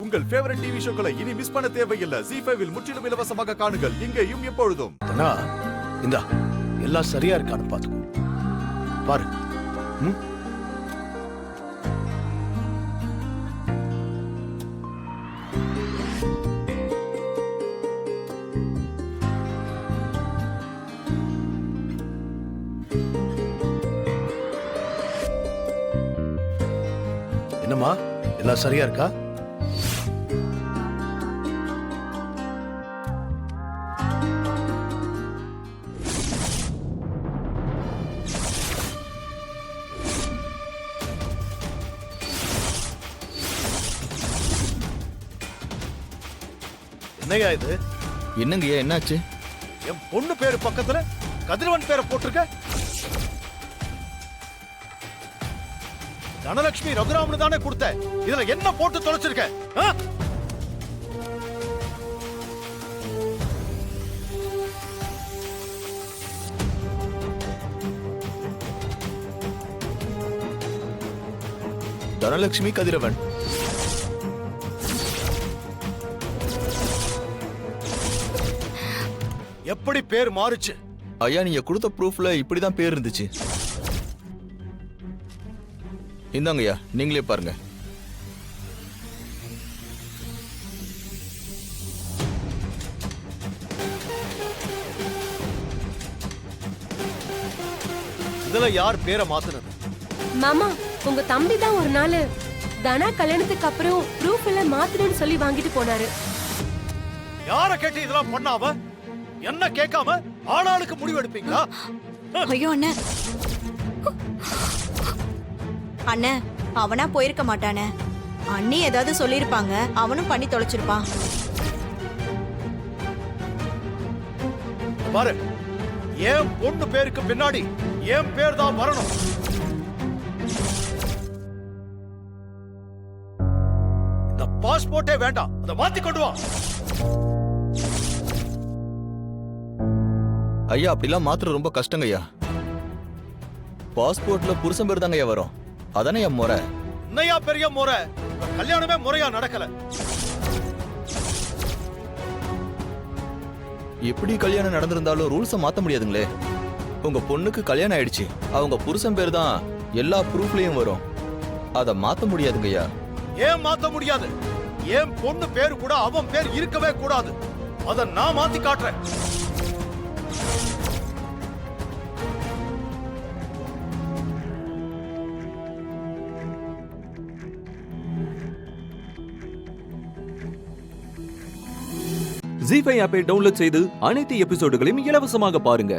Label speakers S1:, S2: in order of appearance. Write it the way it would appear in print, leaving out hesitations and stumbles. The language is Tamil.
S1: உங்கள் ஃபேவரட் டிவி ஷோக்களை இனி மிஸ் பண்ண தேவையில்லை. ZEE5 இல் முற்றிலும் இலவசமாக காணுங்கள், இங்கேயும் எப்பொழுதும்.
S2: இந்தா எல்லாம் சரியா இருக்கான்னு பாத்துக்கோ. பாரு. என்னம்மா எல்லாம் சரியா இருக்கா? என்னையா இது?
S3: என்னங்கய்யா என்னாச்சு?
S2: என் பொண்ணு பேரு பக்கத்துல கதிரவன் பேரை போட்டிருக்க. தனலட்சுமி ரகுராமனு தானே கொடுத்த. இதுல என்ன போட்டு தொலைச்சிருக்க?
S3: தனலட்சுமி கதிரவன்.
S2: எப்படி பேர் மாறுச்சு?
S3: ஐயா நீங்க கொடுத்த ப்ரூஃப்ல இப்படிதான் பேர் இருந்துச்சு. இந்தாங்கய்யா நீங்களே பாருங்க.
S2: இதுல யார் பேரை மாத்துனது?
S4: மாமா, உங்க தம்பி தான் ஒரு நாள் தனா கல்யாணத்துக்கு அப்புறம் ப்ரூஃப் எல்லாம் மாத்தணும்னு சொல்லி வாங்கிட்டு போனாரு.
S2: யார கேட்டு இதெல்லாம் பண்ணாம என்ன கேட்காம ஆளாளுக்கு முடிவு எடுப்பீங்களா?
S5: ஐயோ அண்ணே, அண்ணே அவனா போயிருக்க மாட்டானே. அண்ணி ஏதாவது சொல்லிருப்பாங்க, அவனும் பண்ணி தொலைச்சிருப்பான்.
S2: பாரு, என் பொண்ணு பேருக்கு பின்னாடி என் பேர் தான் வரணும். இந்த பாஸ்போர்ட்டே வேண்டாம், அதை மாத்தி கொண்டு வா.
S3: ஐயா அப்படிலாம் மாத்திர ரொம்ப கஷ்டங்கய்யா. பாஸ்போர்ட்ல புருஷன் பேர் தாங்கய்யா வரும். அதானே என் முறை.
S2: இன்னையா பெரிய முறை? கல்யாணமே முறையா நடக்கல.
S3: எப்படி கல்யாணம் நடந்திருந்தாலும் ரூல்ஸை மாத்த முடியாதுங்களே. உங்க பொண்ணுக்கு கல்யாணம் ஆயிடுச்சு, அவங்க புருஷன் பேர் தான் எல்லா ப்ரூஃப்லயும் வரும். அதை மாத்த முடியாதுங்கய்யா.
S2: ஏன் மாத்த முடியாது? என் பொண்ணு பேரு கூட அவன் பேர் இருக்கவே கூடாது. அதை நான் மாத்தி காட்டுறேன்.
S6: ZEE5 ஆப்பை டவுன்லோட் செய்து அனைத்து எபிசோடுகளையும் இலவசமாக பாருங்க.